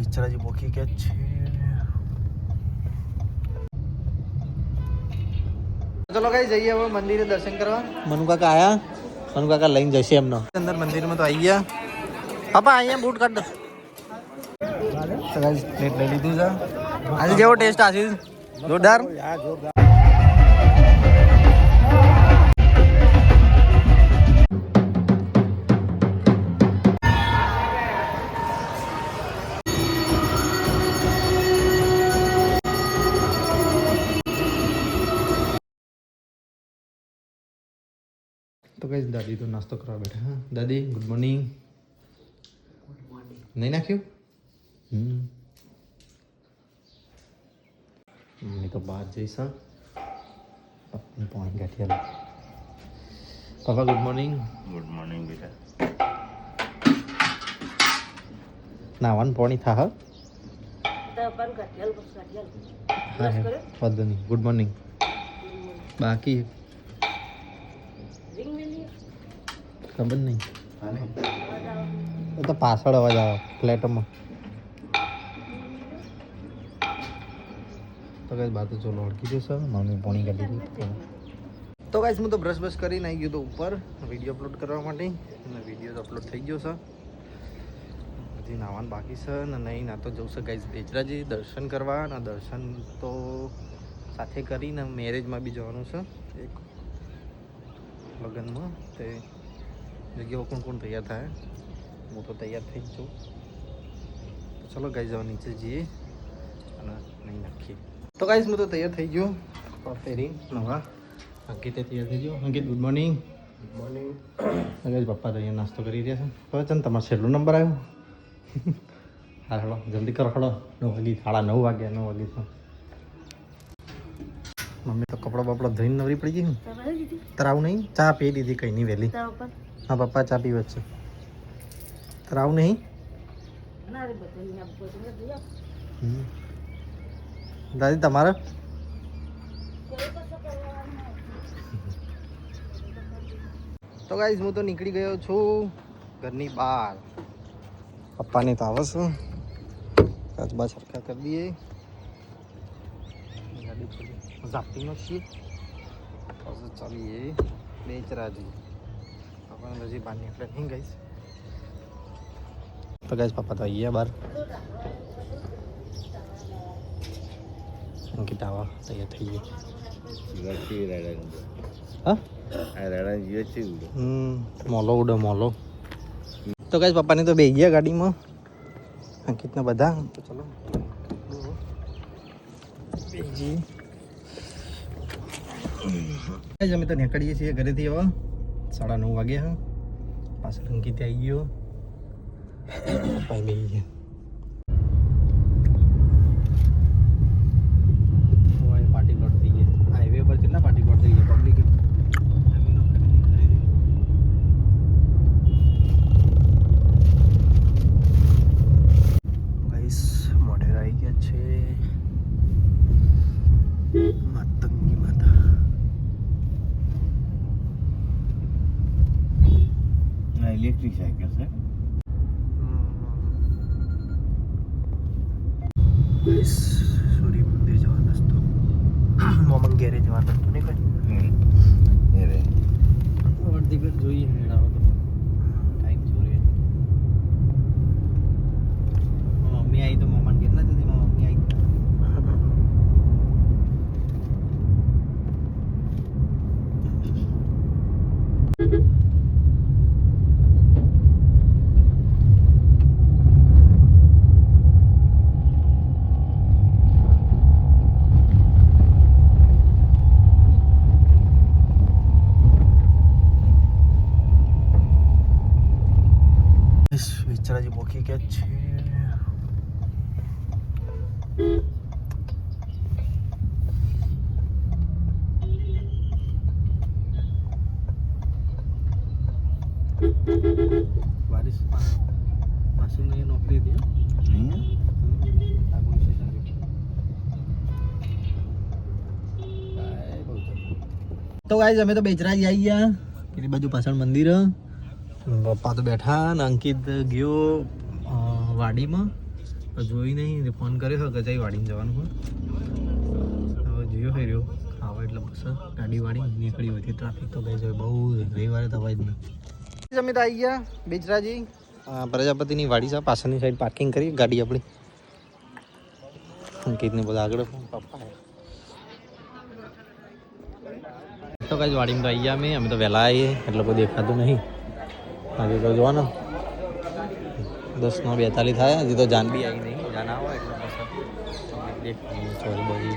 વિચરાજી પોખી કે છે. ચલો ગાઈસ જઈએ હવે મંદિરે દર્શન કરવા. મનુ કાકા આયા, મનુ કાકા લઈને જશે એમનો અંદર મંદિરમાં. તો આવી ગયા પાપા, અહીંયા બૂટ કાઢ દો. તો ગાઈસ પ્લેટ લઈ લીધું છે. આજે જેવો ટેસ્ટ આશીષ જોરદાર. તો ગાઈસ દાદી તો નાસ્તો કરવા બેઠા. હા દાદી, ગુડ મોર્નિંગ. નહીં નાખ્યું? મમ્મી તો બહાર જઈશ. પપ્પાને પાણી કાઢી આલો. પપ્પા ગુડ મોર્નિંગ. ગુડ મોર્નિંગ બેટા. નાવાનું પાણી થા. હા વાંધો નહીં. Good morning. બાકી ખબર નહીં, તો પાછળ અવાજ આવે ફ્લેટમાં. તો કઈ બાત ચલો અડકી જશે. મમ્મી પાણી કાઢી દીધી. તો ગાઈસ હું તો બ્રશ કરીને આવી ગયો તો ઉપર વિડીયો અપલોડ કરવા માટે. અને વિડીયો તો અપલોડ થઈ ગયો છે. હજી નાવાનું બાકી છે ને નહીં ના તો જવું છે ગાઈસ બેચરાજી દર્શન કરવા. અને દર્શન તો સાથે કરીને મેરેજમાં બી જવાનું છે એક લગ્નમાં. તે જગ્યાઓ કોણ કોણ તૈયાર થાય. હું તો તૈયાર થઈ જ છું. તો ચલો ગાઈસ જવા નીચે જઈએ અને નહીં નાખીએ. તો ગાઈસ હું તો તૈયાર થઈ ગયો ફેરી નવા. અંકિતે તૈયાર થઈ ગયો. Ankit good morning. Good morning. Guys પપ્પા તો અહીંયા નાસ્તો કરી રહ્યા છે. હવે ચાલ તમારો છેલ્લો નંબર આવ્યો. હા હળો જલ્દી કરો હળો. 9 વાગી, 9:30 વાગ્યા. 9 વાગી તો મમ્મી તો કપડા બપડા ધોઈને નવરી પડી ગઈ. તરાવું નહીં? ચા પી દીધી કઈ નહીં વહેલી. હા પપ્પા ચા પીવે છે. તરાવું નહીં? દાદી તમારે? તો ગાઈસ હું તો નીકળી ગયો છું ઘરની બહાર. પપ્પાની તો આવે છે. કાચબા સરખા કરી દઈએ. ગાડી થોડી ઝાપટીનો છીએ. પછી ચાલીએ બેચરાજી. આપણે હજી બહાર નીકળે નહીં ગાઈસ. તો ગાઈસ પપ્પા તો આવીએ બહાર. અંકિત આવા તૈયાર થઈ ગઈ. હા મોલો ઉડો મોલો. તો ગાઈસ પપ્પાની તો બેસી ગયા ગાડીમાં. અંકિતને બધા. તો ચલો બેસી. અમે તો નીકળીએ છીએ ઘરેથી. હવે 9:30 વાગ્યા. પાછળ અંકિત આવી ગયો. પપ્પા બેસી ગયા. પાર્ટી પ્લોટ થઈ ગયા. હાઈવે પર કેટલા પાર્ટી પ્લોટ થઈ ગયા. પબ્લિક મોઢેરા આવી ગયા છે. માતંગી માતા. ઇલેક્ટ્રિક સાયકલ છે. સૂર્ય મંદિર જવાનો રસ્તો. મોમન ગેરે જવાનો રસ્તો નહીં કઈ. અડધી ઘર જોઈએ મેળાવો તો ટાઈમ જોઈએ. મમ્મી આવી તો મોમન ગેર ના જતી. મમ્મી આવી. વિચરાજી પોખી કે છે. બારિશ માસી નોકરી હતી. તો ગાઈસ અમે તો બેચરાજી આવી ગયા. પેલી બાજુ પાછળ મંદિર. પપ્પા તો બેઠા ને અંકિત ગયો વાડીમાં. જોઈ નહીં ફોન કર્યો હતો ગજાઈ વાડીને જવાનું હોય હવે જોયો ફેર્યો આવો એટલે બસ ગાડી વાડી નીકળી હોય ટ્રાફિક તો ગઈ જાય બહુ રવિવારે તો અવાજ નહીં જમી તો આવી ગયા બેચરાજી પ્રજાપતિની વાડી છે પાછળની સાઈડ પાર્કિંગ કરી ગાડી આપણી અંકિતને બધા આગળ પપ્પા તો કઈ વાડીમાં તો આવી ગયા અમે તો વહેલા આવીએ એટલે કોઈ દેખાતું નહીં આજે તો જોવા 10:42 થાય હજી તો જાન બી આવી નહીં જાન આવો એટલે ચોરી બધી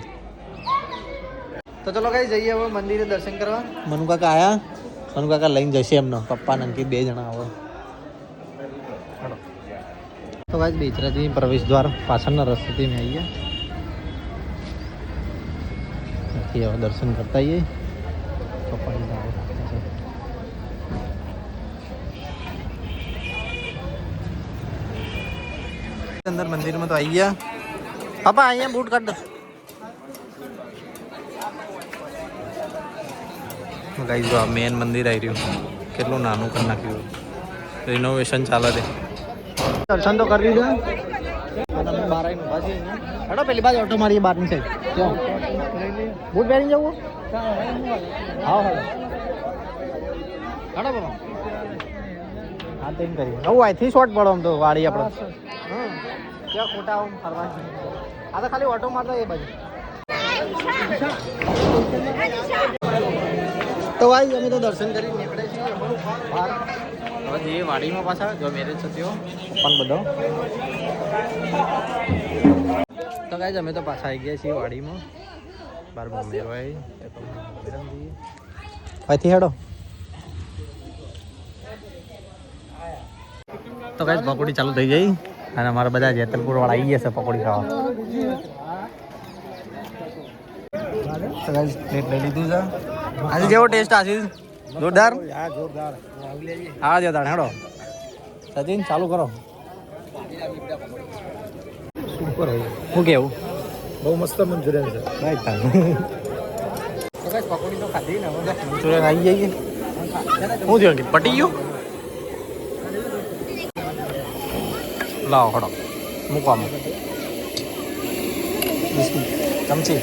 તો ચલો કઈ જઈએ હવે મંદિરે દર્શન કરવા મનુ કાકા આયા મનુ કાકા લઈને જશે એમનો પપ્પા ને અંકિત 2 જણા આવો તો ગાઈસ બેચરાજી પ્રવેશ દ્વાર પાછળના રસ્તેથી મેં આવી ગયા હવે દર્શન કરતા આવીએ પપ્પાની અંદર મંદિરમાં તો આવી ગયા પાપા અહીંયા બૂટ કાઢ દો ગાઈસ જો આ મેન મંદિર આવી રહ્યું કેટલું નાનું કરી નાખ્યું રિનોવેશન ચાલે છે દર્શન તો કરી દીધું તમે બહાર આવીને ઉભા છીએ અહીંયા હેડો પેલી બાજુ ઓટો મારીએ બહારની સાઈડ બૂટ પહેરીને જવું હા હેડો બાબા હા તેમ કરીએ હું અહીંથી શોર્ટ પડો આમ તો વાડી આપણે ક્યાં ખોટા આમ ફરવા આ તો ખાલી ઓટો મારતો એ બાજુ તો ભાઈ અમે તો દર્શન કરી નીકળે છીએ બહાર હવે જે વાડીમાં પાછા જો મેરેજ થયો પણ બધો તો ગાઈઝ અમે તો પાછા આવી ગયા છીએ વાડીમાં બાર મમ્મી ભાઈ અહીંથી હેડો તો ગાઈઝ પકોડી ચાલુ થઈ ગઈ અને અમારા બધા જેતલપુર વાળા આવી ગયા છે પકોડી ખાવા તો ગાઈઝ પ્લેટ લઈ લીધું છે આજે કેવો ટેસ્ટ આશીષ જોરદાર હા જોરદાર હેડો સચિન ચાલુ કરો સુપર હું કેવું બહુ મસ્ત મંચુરિયન છે પકોડી તો ખાધી ને મંચુરિયન આવી જઈએ શું થયું પટી ગયું લાવો હડો મૂકવામાં ચમચી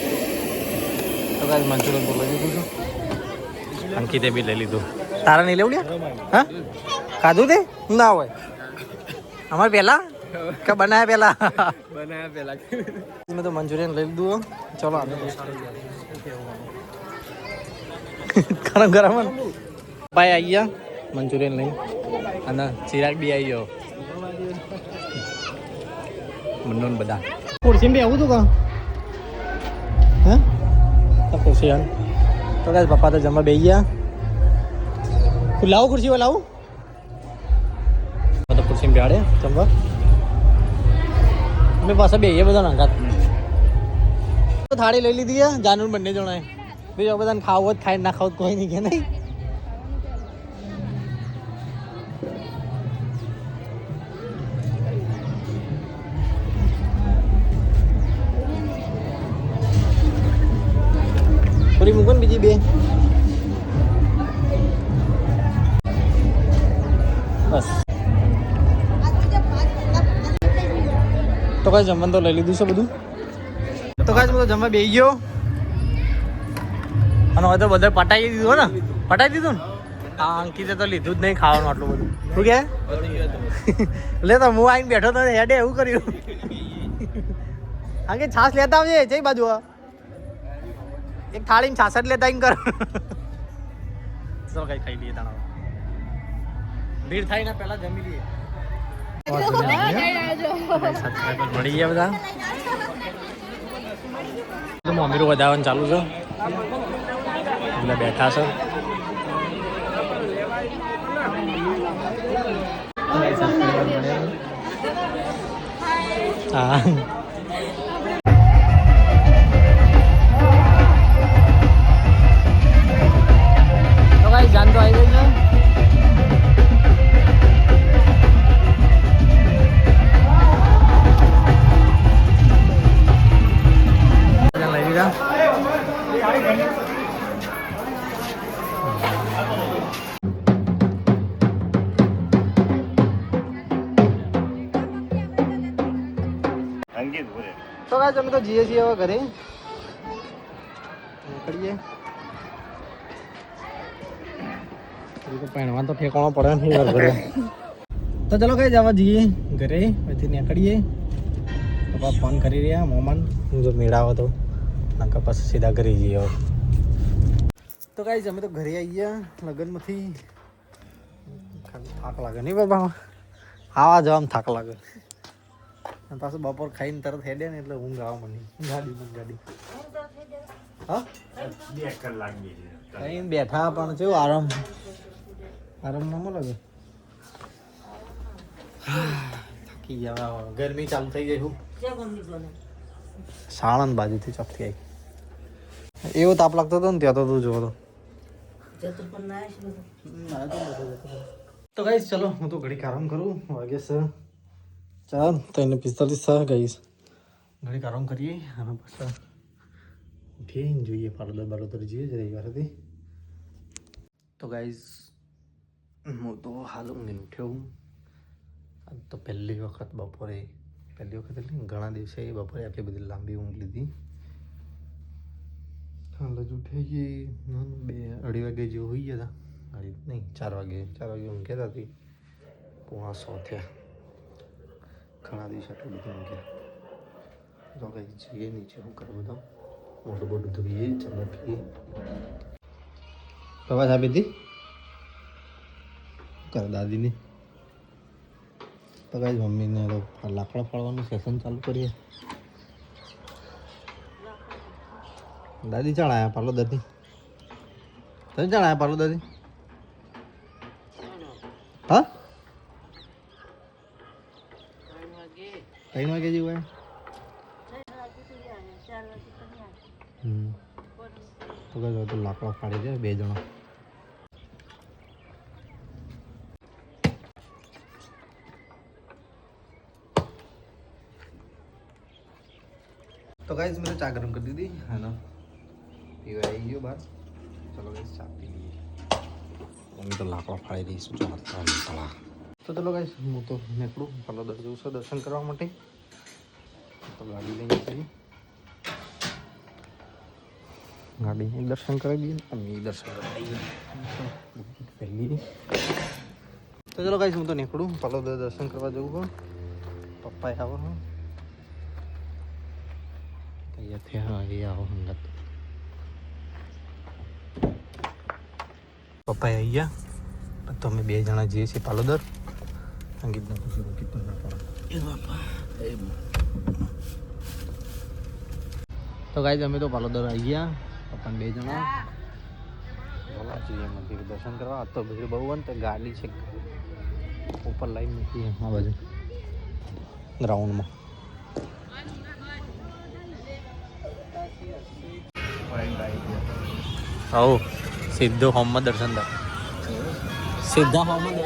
તો કાંઈ મંચુરિયન તો લઈ લીધું છું અંકિતે બી લઈ લીધું તારા નહીં લેવું હા ખાધું તે ના હોય અમારે પહેલા કે બનાવ્યા પહેલા મેં તો મંચુરિયન લઈ લીધું ચલો ગરમ ગરમ ભાઈ આવી ગયા મંચુરિયન લઈ અને ચિરાગ બી આવી ગયો મંડોન બધા ખુરશી બી આવું તું કા હે ખુરશી હાલ તો કાંઈ પપ્પા તો જમવા બેસી ગયા લાવું ખુરશી લાવું તો ખુરશી બેહાડે જમવા અમે પાછા બેહીએ બધા નાંગાત તો થાળી લઈ લીધી જાનુ બંને જણાએ બીજા બધાને ખાવું જ ખાઈ ના ખાવું કોઈ નહીં કે નહીં થોડી મૂકો ને બીજી બે બસ તો કાંઈ જમવાનું તો લઈ લીધું છે બધું તો કાંઈ બધું જમવા બેસી ગયો અને હવે તો બધા પટાઈ દીધું ને પટાઈ દીધું ને હા અંકિતે તો લીધું જ નહીં ખાવાનું આટલું બધું શું કે લે તો હું આવીને બેઠો તો હેડે એવું કર્યું હા કે છાશ લેતા આવજે જઈ બાજુ એક થાળીમાં છાસઠ લેતા આવીને કર ચલો કઈ ખાઈ લઈએ તાણા ભીડ થાય ને પહેલા જમી લઈએ મળી ગયા બધા મમ્મીનું વધારવાનું ચાલુ છે એટલે બેઠા છે હા તો ગાઈસ જાન તો આવી ગઈ છે લઈ લીધા તો ગાઈસ અમે તો જઈએ છીએ હવે ઘરે નીકળીએ પહેણવા તો ઠેકાણો પડે ને યાર ઘરે તો ચલો ગાઈસ હવે જઈએ ઘરે પછી નીકળીએ પપ્પા ફોન કરી રહ્યા મોમન જો મેળાવો તો નાકા પાસે સીધા ઘરે જઈએ હવે તો ગાઈસ અમે તો ઘરે આવી ગયા લગ્નમાંથી થાક લાગે નહીં બાબા આવા જવામાં થાક લાગે અને પાછું બપોર ખાઈને તરત હેડે ને એટલે ઊંઘ આવા મને ગાડી હા 2 કલાક કઈ બેઠા પણ કેવું આરામ ના મળે થાકી ગયા ગરમી ચાલુ થઈ ગઈ હું સાણંદ બાજુથી ચોકથી આવી એવો તાપ લાગતો હતો ને ત્યાં તો તું જોવો તો ગાઈસ ચલો હું તો ઘડીક આરામ કરું વાગે સર 4:45 ગાઈસ ઘડીક આરામ કરીએ અને પછી ઉઠીને જોઈએ પાલોદર જઈએ રવિવાર હતી તો ગાઈસ હું તો હાલ ઊંઘીને ઉઠ્યો હું આજ તો પહેલી વખત એટલે ઘણા દિવસે બપોરે આટલી બધી લાંબી ઊંઘ લીધી હાલ જ ઉઠી ગઈ 2-2:30 વાગે જેવું હોઈ ગયા હતા નહીં 4 વાગે ઊંઘ કહેતા હતી 9:45 થયા ઘણા દિવસે આટલું બધું ઊંઘ્યા તો કંઈ જઈએ નીચે શું કરે બધા મોટું ધોઈએ ચાલો પીએ પપ્પા ચા પીધી કરે દાદીને તો કાંઈ મમ્મીને લાકડા ફાળવાનું સેશન ચાલુ કરીએ દાદી ચાણ આવ્યા પાલો દાદી તમે ચાણ આવ્યા પાલો દાદી હા 3 વાગે જેવું તો કઈ તો લાકડા ફાડી જાય 2 જણા तो गाइस मैंने चाय गर्म कर दी थी है ना पीवा आई गयो बाहर चलो गाइस चाय पी लिए मम्मी तो लाकड़ा फाड़ी रही શું ચાલતા તો ચલો ગાઈસ હું તો નીકળું પાલોદર જવું છે દર્શન કરવા માટે તો ગાડી લઈને જઈએ ગાડી દર્શન કરી દઈએ અમે દર્શન કરી દઈએ પહેલી તો ચલો ગાઈસ હું તો નીકળું પાલોદર દર્શન કરવા જવું હોય પપ્પા આવો હા આવો હંગત પપ્પા આવી ગયા તો અમે 2 જણા જઈએ છીએ પાલોદર સંગીતને પૂછ્યું કેટલું ના પડે તો ગાઈસ અમે તો પાલોદર આવી ગયા પપ્પા 2 જણા બોલા જઈએ મંદિર દર્શન કરવા તો ભીડ બહુ હોય ને તો ગાડી છે ઉપર લાઈન મૂકી આ બાજુ ગ્રાઉન્ડમાં આવો સીધો હોમમાં દર્શન થાય સીધા હોમમાં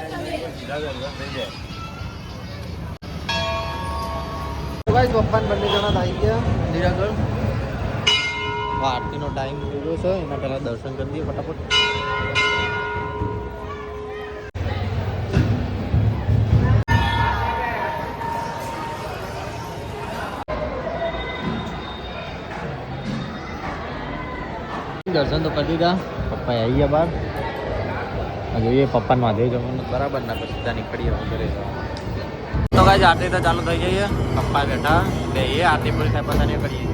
પપ્પાને બંને જણા આવી ગયા મંદિર આગળ આરતીનો ટાઈમ થઈ ગયો છે એના પહેલા દર્શન કરી દઈએ ફટાફટ દર્શન તો કરી દીધા પપ્પા આવી ગયા બહાર જોઈએ પપ્પાને વાંધે જવાનું બરાબર ના પછી ત્યાં નીકળીએ ઘરે તો કાંઈ આરતી તો ચાલુ થઈ જઈએ પપ્પા બેઠા બેહીએ આરતી પૂરી થાય પછી નીકળીએ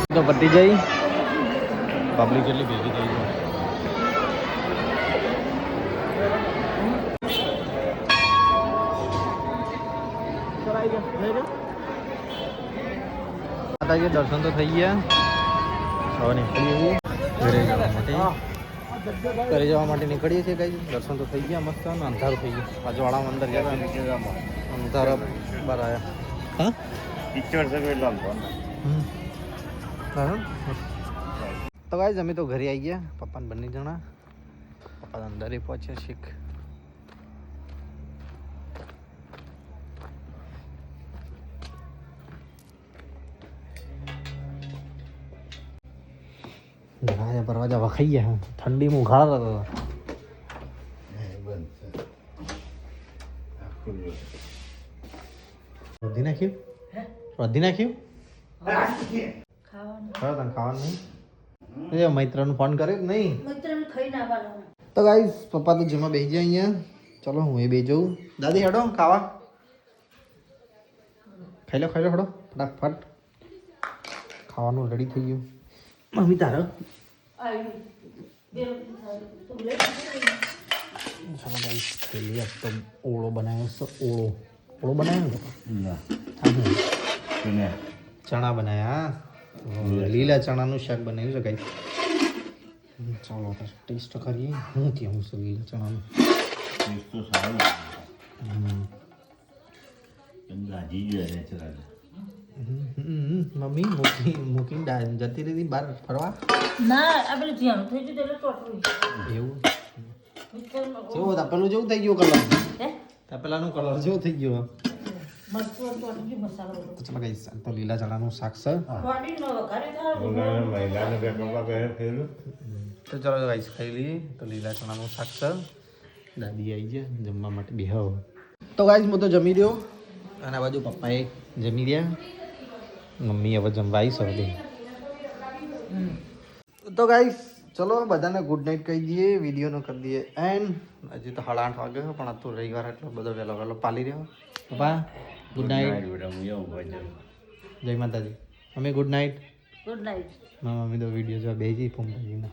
તો પતી જઈ પબ્લિક એટલી ભેગી થઈ ગઈ માતાજી દર્શન તો થઈ ગયા હવે નીકળીએ ઘરે જવા માટે નીકળીએ છીએ કઈ દર્શન તો થઈ ગયા મસ્ત અંધારું થઈ ગયું પાછળવાળા અંદર ગયા અંધારા બહાર આવ્યા હા તો ગાઈઝ અમે તો ઘરે આવી ગયા પપ્પાને બંને જણા પપ્પા અંદર પહોંચ્યા શીખ દરવાજા વખાઈ ગયા ઠંડીમાં ઉઘાડા હતા વધી નાખ્યું વધી નાખ્યું ખાવાનું નહીં મૈત્રનું ફોન કર્યો કે નહીં તો ગાઈસ પપ્પા તો જમવા બેસી જાય અહીંયા ચલો હું એ બે જઉં દાદી હેડો ખાવા ખાઈ લો હેડો ફટાફટ ખાવાનું રેડી થઈ ગયું મમ્મી તારો ચાલો ગાઈસ ખાઈ લઈએ તો ઓળો બનાવ્યો છે ઓળો બનાવ્યો ને ચણા બનાવ્યા લીલા ચણાનું શાક બનાવ્યું છે ગાઈસ ચાલો ટેસ્ટ કરીએ હું કેવું છે લીલા ચણાનું ટેસ્ટ તો સારો ગાજી જાય છે મમ્મી મૂકીને જતી રહી બહાર ફરવા ના આપણે જ્યાં થઈ ગયું એટલે ચોટવું એવું જેવું તપેલું જેવું થઈ ગયું કલર તપેલાનું કલર જેવું થઈ ગયો મરચું ચોટી ગયું મસાલો બધો તો ચાલો ગાઈસ તો લીલા ચણાનું શાક છે ચોટી નો વઘારે થાય મહિલાને બે કપડા પહેરે ફેરું તો ચાલો ગાઈસ ખાઈ લઈએ તો લીલા ચણાનું શાક છે દાદી આવી ગયા જમવા માટે બેહો તો ગાઈસ હું તો જમી રહ્યો અને આ બાજુ પપ્પાએ જમી રહ્યા મમ્મી હવે જમવા આવી સૌથી તો ગાઈસ ચલો બધાને ગુડ નાઇટ કહી દઈએ વિડીયોનો કરી દઈએ એન્ડ હજી તો 8:30 વાગે પણ આ તો રવિવાર એટલો બધો વહેલો પાલી રહ્યો પપ્પા ગુડ નાઇટ જય માતાજી mummy good night good night mummy તો વિડીયો જોવા બેસી ફોન કરીને